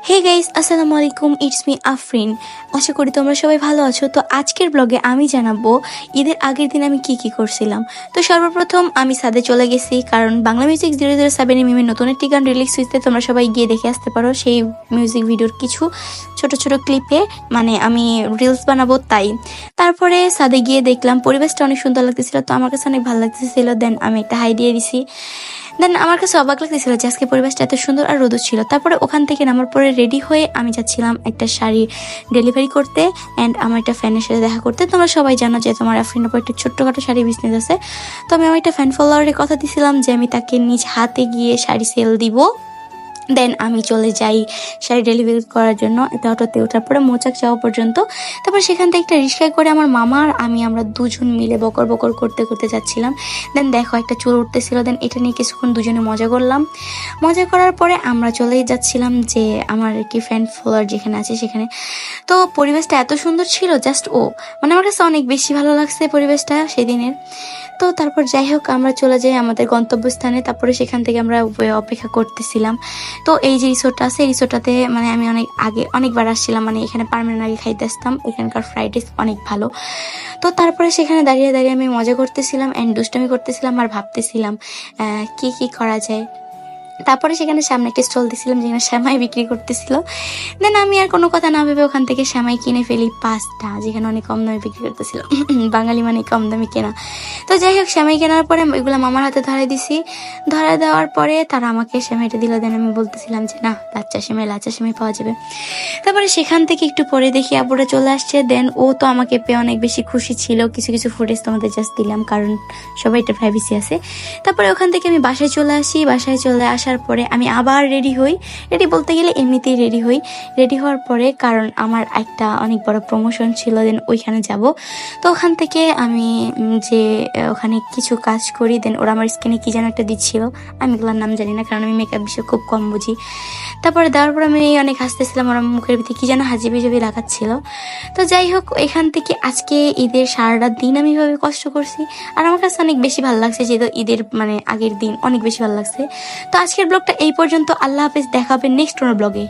Hey guys, আসসালামু আলাইকুম, it's me Afrin. আশা করি তোমরা সবাই ভালো আছো। তো আজকের ব্লগে আমি জানাবো ঈদের আগের দিন আমি কি করছিলাম। তো সর্বপ্রথম আমি ছাদে চলে গেছি, কারণ বাংলা মিউজিক 007 মিমের নতুন একটি গান রিলিজ হয়েছে। তোমরা সবাই গিয়ে দেখে আসতে পারো সেই মিউজিক ভিডিওর কিছু ছোট ছোট ক্লিপে, মানে আমি রিলস বানাবো তাই। তারপরে ছাদে গিয়ে দেখলাম পরিবেশটা অনেক সুন্দর লাগতেছিল, তো আমার কাছে অনেক ভালো লাগতেছিল। দেন আমি একটা হাই দিয়ে দিছি। দেন আমার কাছে অবাক লাগতেছিল যে আজকে পরিবেশটা এত সুন্দর আর রোদ ছিল। তারপরে ওখান থেকে নামার পরে রেডি হয়ে আমি যাচ্ছিলাম একটা শাড়ি ডেলিভারি করতে অ্যান্ড আমার একটা ফ্যানের সাথে দেখা করতে। তোমরা সবাই জানো যে তোমার আফরিনের উপর একটা ছোট্টখাটো শাড়ি বিজনেস আছে। তো আমি আমার একটা ফ্যান ফলোয়ারের কথা দিছিলাম যে আমি তাকে নিজ হাতে গিয়ে শাড়ি সেল দিব। দেন আমি চলে যাই শাড়ি ডেলিভারি করার জন্য একটা অটোতে ওঠার পরে মৌচাক যাওয়া পর্যন্ত। তারপর সেখান থেকে একটা রিক্সায় করে আমার মামা আর আমরা দুজন মিলে বকর বকর করতে করতে যাচ্ছিলাম। দেন দেখো একটা চুল উঠতেছিল, দেন এটা নিয়ে কিছুক্ষণ দুজনে মজা করলাম। মজা করার পরে আমরা চলেই যাচ্ছিলাম যে আমার কি ফ্রেন্ড ফলোয়ার যেখানে আছে সেখানে। তো পরিবেশটা এত সুন্দর ছিল, জাস্ট মানে আমার কাছে অনেক বেশি ভালো লাগছে পরিবেশটা সেদিনের। তো তারপর যাই হোক আমরা চলে যাই আমাদের গন্তব্যস্থানে। তারপরে সেখান থেকে আমরা অপেক্ষা করতেছিলাম। তো এই যে রিসোর্টটা আছে, এই রিসোর্টটাতে মানে আমি অনেকবার আসছিলাম, মানে এখানে পার্মানেন্ট আগে খাইতে আসতাম। এখানকার ফ্রাইড রাইস অনেক ভালো। তো তারপরে সেখানে দাঁড়িয়ে দাঁড়িয়ে আমি মজা করতেছিলাম অ্যান্ড দুষ্টামি করতেছিলাম আর ভাবতেছিলাম কি করা যায়। তারপরে সেখানে সামনে একটা স্টল দিয়েছিলাম যেখানে শ্যামাই বিক্রি করতেছিল। দেন আমি আর কোনো কথা না ভেবে ওখান থেকে শ্যামাই কিনে ফেলি 5টা, যেখানে অনেক কম দামে বিক্রি করতেছিল। বাঙালি মানে কম দামে কেনা। তো যাই হোক শ্যামাই কেনার পরে এগুলো মামার হাতে ধরাই দিছি। ধরা দেওয়ার পরে তারা আমাকে শ্যামাইটা দিল। দেন আমি বলতেছিলাম যে না, লাচ্চা সেমাই পাওয়া যাবে। তারপরে সেখান থেকে একটু পরে দেখি আপুরা চলে আসছে। দেন ও তো আমাকে পেয়ে অনেক বেশি খুশি ছিল। কিছু কিছু ফুটেজ তোমাদের জাস্ট দিলাম, কারণ সবাই একটা প্রাইভেসি আছে। তারপরে ওখান থেকে আমি বাসায় চলে আসি। বাসায় চলে আসার পরে আমি আবার রেডি হই। রেডি বলতে গেলে এমনিতেই রেডি হই। রেডি হওয়ার পরে কারণ আমার একটা অনেক বড় প্রমোশন ছিল, দেন ওইখানে যাব। তো ওখান থেকে আমি যে ওখানে কিছু কাজ করি, দেন ওরা আমার স্কিনে কি যেন একটা দিচ্ছিল, আমি এগুলোর নাম জানি না কারণ আমি মেকআপ বিষয়ে খুব কম বুঝি। তারপরে দেওয়ার পর আমি অনেক হাসতেছিলাম, ওরা মুখের ভিতরে কি যেন হাজিবি জাবি লাগাচ্ছিল। তো যাই হোক এখান থেকে আজকে ঈদের সারাটা দিন আমি এভাবে কষ্ট করছি আর আমার কাছে অনেক বেশি ভালো লাগছে, যেহেতু ঈদের মানে আগের দিন অনেক বেশি ভালো লাগছে। তো আজকের ব্লগটা এই পর্যন্ত। আল্লাহ হাফেজ, দেখা হবে নেক্সট কোনো ব্লগে।